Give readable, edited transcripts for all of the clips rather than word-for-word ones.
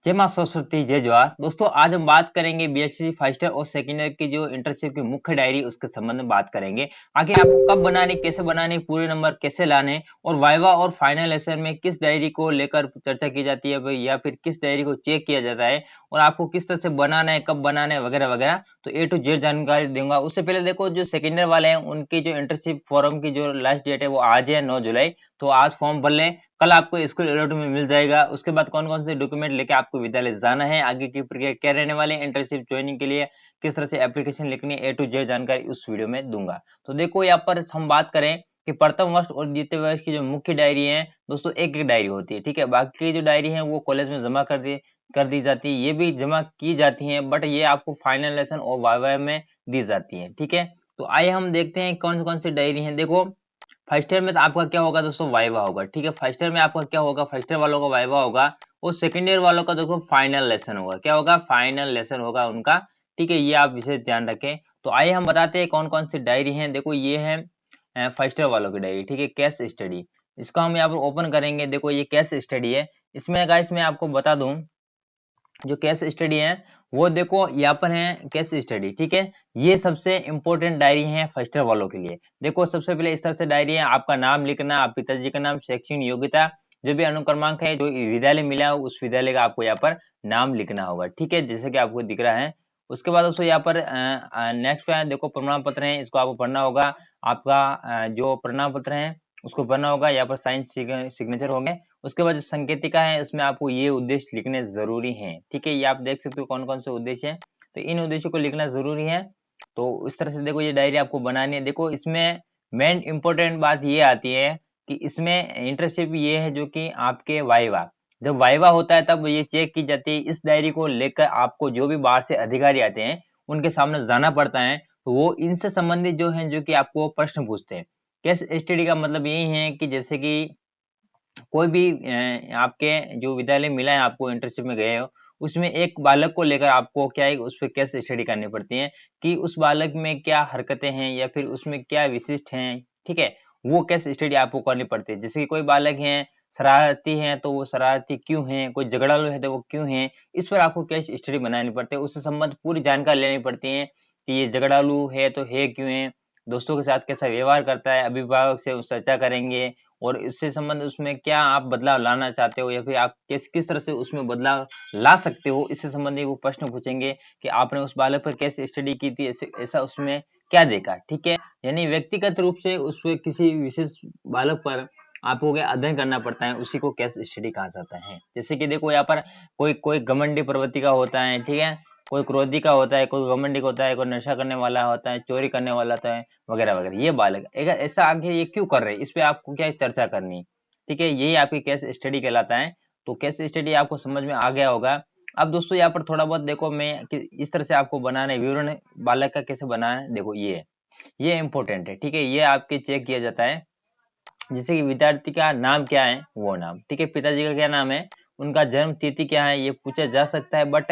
जय मां सरस्वती, जय जवाहर। दोस्तों आज हम बात करेंगे बीएससी फर्स्ट ईयर और सेकंड ईयर की जो इंटर्नशिप की मुख्य डायरी उसके संबंध में बात करेंगे। आखिर आपको कब बनानी, कैसे बनानी, पूरे नंबर कैसे लाने और वाइवा और फाइनल लेसन में किस डायरी को लेकर चर्चा की जाती है भाई, या फिर किस डायरी को चेक किया जाता है और आपको किस तरह से बनाना है, कब बनाना है, वगैरह वगैरह। तो ए टू जेड जानकारी दूंगा। उससे पहले देखो, जो सेकंड ईयर वाले हैं उनकी जो इंटर्नशिप फॉर्म की जो लास्ट डेट है वो आज है 9 जुलाई। तो आज फॉर्म भर लें, कल आपको स्कूल अलॉट में मिल जाएगा। उसके बाद कौन-कौन से डॉक्यूमेंट लेके आपको विद्यालय जाना है, आगे की प्रक्रिया क्या रहने वाली है, इंटर्नशिप ज्वाइनिंग के लिए किस तरह से एप्लीकेशन लिखनी है, ए टू जेड जानकारी उस वीडियो में दूंगा। तो देखो, यहाँ पर हम बात करें कि प्रथम वर्ष और द्वितीय वर्ष की जो मुख्य डायरी है दोस्तों, एक-एक डायरी होती है, ठीक है। बाकी की जो डायरी है वो कॉलेज में जमा कर दी जाती है, ये भी जमा की जाती है, बट ये आपको फाइनल लेसन और वाइवा में दी जाती है, ठीक है। तो आइए हम देखते हैं कौन सी डायरी है। देखो, फर्स्ट ईयर में तो आपका क्या होगा दोस्तों, वाइवा होगा, ठीक है। फर्स्ट ईयर में आपका क्या होगा, फर्स्ट ईयर वालों का वाइवा होगा और सेकंड ईयर वालों का देखो फाइनल लेसन होगा। क्या होगा, फाइनल लेसन होगा उनका, ठीक है। ये आप विशेष ध्यान रखें। तो आइए हम बताते हैं कौन कौन सी डायरी है। देखो, ये है फर्स्ट ईयर वालों की डायरी, ठीक है, केस स्टडी। इसको हम यहाँ पर ओपन करेंगे। देखो, ये केस स्टडी है। इसमें गाइस मैं आपको बता दूं, जो केस स्टडी है वो देखो यहाँ पर है, केस स्टडी, ठीक है। ये सबसे इंपॉर्टेंट डायरी है फर्स्ट ईयर वालों के लिए। देखो, सबसे पहले इस तरह से डायरी है, आपका नाम लिखना, आप पिताजी का नाम, शैक्षणिक योग्यता, जो भी अनुक्रमांक है, जो विद्यालय मिला है उस विद्यालय का आपको यहाँ पर नाम लिखना होगा, ठीक है, जैसे कि आपको दिख रहा है। उसके बाद दोस्तों यहाँ पर नेक्स्ट पे देखो, प्रमाण पत्र है, इसको आपको पढ़ना होगा। आपका जो प्रमाण पत्र है उसको पढ़ना होगा। यहाँ पर साइन सिग्नेचर होंगे। उसके बाद जो संकेतिका है उसमें आपको ये उद्देश्य लिखने जरूरी हैं, ठीक है। ये आप देख सकते हो कौन कौन से उद्देश्य हैं, तो इन उद्देश्यों को लिखना जरूरी है। तो इस तरह से देखो, ये डायरी आपको बनानी है। देखो, इसमें मेन इंपॉर्टेंट बात ये आती है कि इसमें इंटर्नशिप ये है जो कि आपके वाइवा, जब वाइवा होता है तब ये चेक की जाती है। इस डायरी को लेकर आपको जो भी बाहर से अधिकारी आते हैं उनके सामने जाना पड़ता है, तो वो इनसे संबंधित जो है, जो कि आपको प्रश्न पूछते हैं। केस स्टडी का मतलब यही है कि जैसे कि कोई भी आपके जो विद्यालय मिला है, आपको इंटर्नशिप में गए हो, उसमें एक बालक को लेकर आपको क्या है, उस पे केस स्टडी करनी पड़ती है कि उस बालक में क्या हरकतें हैं या फिर उसमें क्या विशिष्ट हैं, ठीक है। वो केस स्टडी आपको करनी पड़ती है। जैसे कि कोई बालक है शरारती है, तो वो शरारती क्यों है, कोई झगड़ालू है तो वो क्यों है, इस पर आपको केस स्टडी बनानी पड़ती है। उससे संबंधित पूरी जानकारी लेनी पड़ती है कि ये झगड़ालू है तो है क्यों है, दोस्तों के साथ कैसा व्यवहार करता है, अभिभावक से उस चर्चा करेंगे, और इससे संबंध उसमें क्या आप बदलाव लाना चाहते हो या फिर आप किस किस तरह से उसमें बदलाव ला सकते हो, इससे संबंधित वो प्रश्न पूछेंगे कि आपने उस बालक पर कैसे स्टडी की थी, ऐसा उसमें क्या देखा, ठीक है। यानी व्यक्तिगत रूप से उस पे किसी विशेष बालक पर आपको क्या अध्ययन करना पड़ता है, उसी को केस स्टडी कहा जाता है। जैसे कि देखो, यहाँ पर कोई कोई घमंडी प्रवृत्ति का होता है, ठीक है, कोई क्रोधी का होता है, कोई घमंडी का होता है, कोई नशा करने वाला होता है, चोरी करने वाला होता है, वगैरह वगैरह। ये बालक एक ऐसा आगे ये क्यों कर रहे हैं, इस पे आपको क्या चर्चा करनी, ठीक है। यही आपकी केस स्टडी कहलाता है। तो केस स्टडी आपको समझ में आ गया होगा। अब दोस्तों यहाँ पर थोड़ा बहुत देखो, मैं इस तरह से आपको बनाना है विवरण बालक का कैसे बनाना है। देखो, ये इंपॉर्टेंट है, ठीक है। ये आपके चेक किया जाता है, जैसे कि विद्यार्थी का नाम क्या है, वो नाम, ठीक है, पिताजी का क्या नाम है, उनका जन्म तिथि क्या है, ये पूछा जा सकता है, बट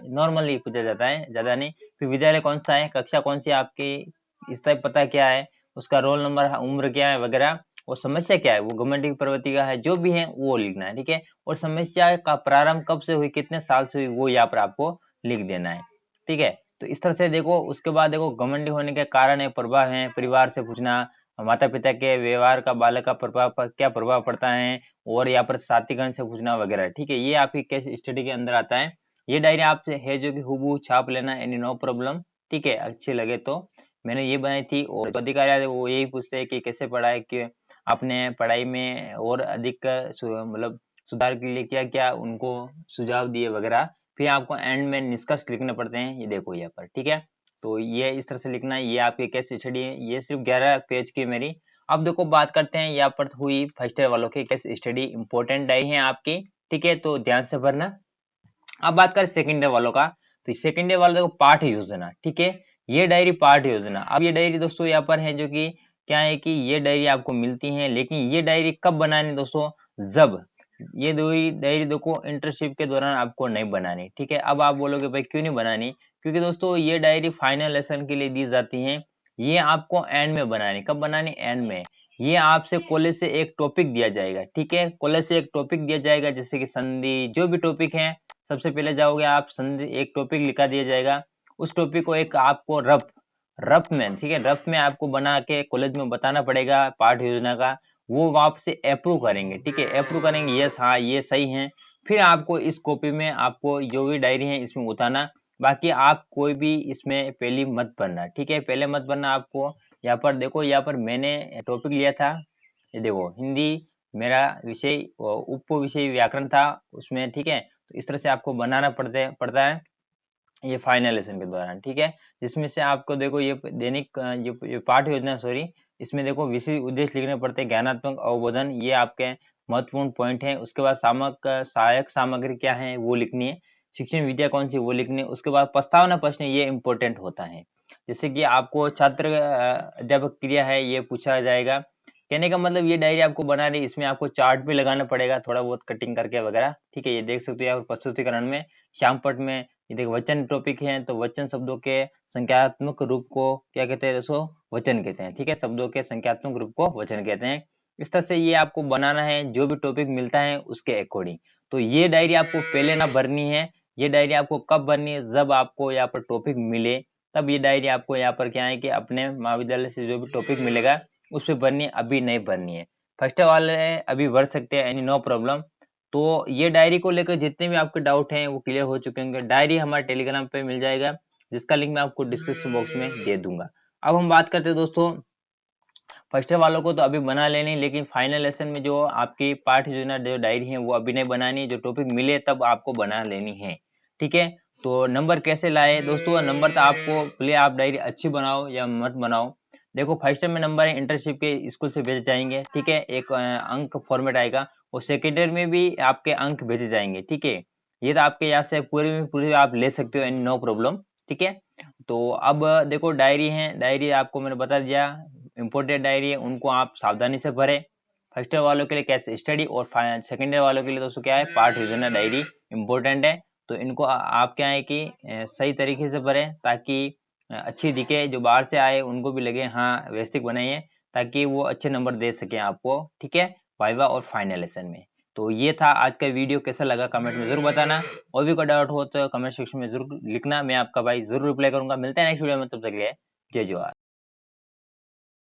नॉर्मली पूछा जाता है, ज्यादा नहीं। फिर विद्यालय कौन सा है, कक्षा कौन सी है आपकी, इस टाइप पता क्या है, उसका रोल नंबर, उम्र क्या है, वगैरह। और समस्या क्या है, वो घमंडी प्रवृत्ति का है, जो भी है वो लिखना है, ठीक है। और समस्या का प्रारंभ कब से हुई, कितने साल से हुई, वो यहाँ पर आपको लिख देना है, ठीक है। तो इस तरह से देखो, उसके बाद देखो, घमंडी होने के कारण है, प्रभाव है, परिवार से पूछना, माता पिता के व्यवहार का बालक का प्रभाव पर क्या प्रभाव पड़ता है, और यहाँ पर साथीगण से पूछना वगैरह, ठीक है। ये आपकी केस स्टडी के अंदर आता है। ये डायरी आपसे है जो कि हुबहू छाप लेना, एनी नो प्रॉब्लम, ठीक है, अच्छी लगे तो। मैंने ये बनाई थी, और जो अधिकारी आते हैं, वो यही पूछते हैं कि कैसे पढ़ाई, कि आपने पढ़ाई में और अधिक मतलब सुधार के लिए क्या क्या उनको सुझाव दिए, वगैरह। फिर आपको एंड में निष्कर्ष लिखने पड़ते हैं, ये देखो यहाँ पर, ठीक है। तो ये इस तरह से लिखना है। ये आपकी केस स्टडी है, ये सिर्फ 11 पेज की मेरी। अब देखो, बात करते हैं यहाँ पर हुई फर्स्ट ईयर वालों की केस स्टडी, इंपॉर्टेंट डायरी है आपकी, ठीक है, तो ध्यान से भरना। अब बात करें सेकंड ईयर वालों का, तो सेकंड ईयर वालों देखो, पाठ योजना, ठीक है। ये डायरी पाठ योजना। अब ये डायरी दोस्तों यहाँ पर है जो कि क्या है कि ये डायरी आपको मिलती है, लेकिन ये डायरी कब बनानी दोस्तों, जब ये दो डायरी देखो इंटर्नशिप के दौरान आपको नहीं बनानी, ठीक है। अब आप बोलोगे भाई क्यों नहीं बनानी, क्योंकि दोस्तों ये डायरी फाइनल लेसन के लिए दी जाती है। ये आपको एंड में बनानी, कब बनानी, एंड में। ये आपसे कॉलेज से एक टॉपिक दिया जाएगा, ठीक है, कॉलेज से एक टॉपिक दिया जाएगा, जैसे कि संधि, जो भी टॉपिक है सबसे पहले जाओगे आप संधि, एक टॉपिक लिखा दिया जाएगा, उस टॉपिक को एक आपको रफ रफ में, ठीक है, रफ में आपको बना के कॉलेज में बताना पड़ेगा पाठ योजना का। वो वहां से अप्रूव करेंगे, ठीक है, अप्रूव करेंगे, यस हाँ ये सही है। फिर आपको इस कॉपी में आपको जो भी डायरी है इसमें उतारना। बाकी आप कोई भी इसमें पहली मत भरना, ठीक है, पहले मत भरना। आपको यहाँ पर देखो, यहाँ पर मैंने टॉपिक लिया था, ये देखो हिंदी मेरा विषय उप विषय व्याकरण था उसमें, ठीक है। तो इस तरह से आपको बनाना पड़ता है ये फाइनल लेसन के दौरान, ठीक है। जिसमें से आपको देखो ये दैनिक ये पाठ योजना, सॉरी, इसमें देखो विषय उद्देश्य लिखने पड़ते हैं, ज्ञानात्मक अवबोधन, ये आपके महत्वपूर्ण पॉइंट है। उसके बाद सहायक सामग्री क्या है वो लिखनी है, शिक्षण विद्या कौन सी वो लिखनी है। उसके बाद प्रस्तावना प्रश्न, ये इंपॉर्टेंट होता है। जैसे कि आपको छात्र अध्यापक क्रिया है ये पूछा जाएगा। कहने का मतलब ये डायरी आपको बनानी, इसमें आपको चार्ट भी लगाना पड़ेगा थोड़ा बहुत कटिंग करके वगैरह, ठीक है। ये देख सकते हो यहाँ पर प्रस्तुतिकरण में श्यामपट में, ये देखो वचन टॉपिक है, तो वचन शब्दों के संख्यात्मक रूप को क्या कहते हैं दोस्तों, वचन कहते हैं, ठीक है। शब्दों के संख्यात्मक रूप को वचन कहते हैं। इस तरह से ये आपको बनाना है, जो भी टॉपिक मिलता है उसके अकॉर्डिंग। तो ये डायरी आपको पहले ना भरनी है, ये डायरी आपको कब भरनी है, जब आपको यहाँ पर टॉपिक मिले तब ये डायरी आपको यहाँ पर क्या है कि अपने महाविद्यालय से जो भी टॉपिक मिलेगा उस पर भरनी है, अभी नहीं भरनी है। फर्स्ट वाले अभी भर सकते हैं, एनी नो प्रॉब्लम। तो ये डायरी को लेकर जितने भी आपके डाउट हैं वो क्लियर हो चुके होंगे। डायरी हमारे टेलीग्राम पे मिल जाएगा, जिसका लिंक मैं आपको डिस्क्रिप्शन बॉक्स में दे दूंगा। अब हम बात करते हैं दोस्तों, फर्स्ट ईयर वालों को तो अभी बना लेनी, लेकिन फाइनल लेसन में जो आपकी पाठ योजना जो डायरी है वो अभी नहीं बनानी, जो टॉपिक मिले तब आपको बना लेनी है, ठीक है। तो नंबर कैसे लाए दोस्तों, नंबर तो आपको प्ले आप डायरी अच्छी बनाओ या मत बनाओ, देखो फर्स्ट ईयर में नंबर है इंटर्नशिप के स्कूल से भेजे जाएंगे, ठीक है, एक अंक फॉर्मेट आएगा, और सेकेंड ईयर में भी आपके अंक भेजे जाएंगे, ठीक है। ये तो आपके यहाँ से पूरे में पूरे आप ले सकते हो, एनी नो प्रॉब्लम, ठीक है। तो अब देखो डायरी है, डायरी आपको मैंने बता दिया, इम्पोर्टेंट डायरी है, उनको आप सावधानी से भरें। फर्स्ट ईयर वालों के लिए कैसे स्टडी, और सेकेंड ईयर वालों के लिए दोस्तों क्या है, पाठ योजना डायरी इम्पोर्टेंट है। तो इनको आप क्या है कि सही तरीके से भरें, ताकि अच्छी दिखे, जो बाहर से आए उनको भी लगे हाँ व्यवस्थित बनाइए, ताकि वो अच्छे नंबर दे सके आपको, ठीक है, वाइवा और फाइनल लेसन में। तो ये था आज का वीडियो, कैसा लगा कमेंट में जरूर बताना, और भी कोई डाउट हो तो कमेंट सेक्शन में जरूर लिखना, मैं आपका भाई जरूर रिप्लाई करूंगा। मिलते हैं नेक्स्ट वीडियो में, तब तक के लिए जय जवाहर।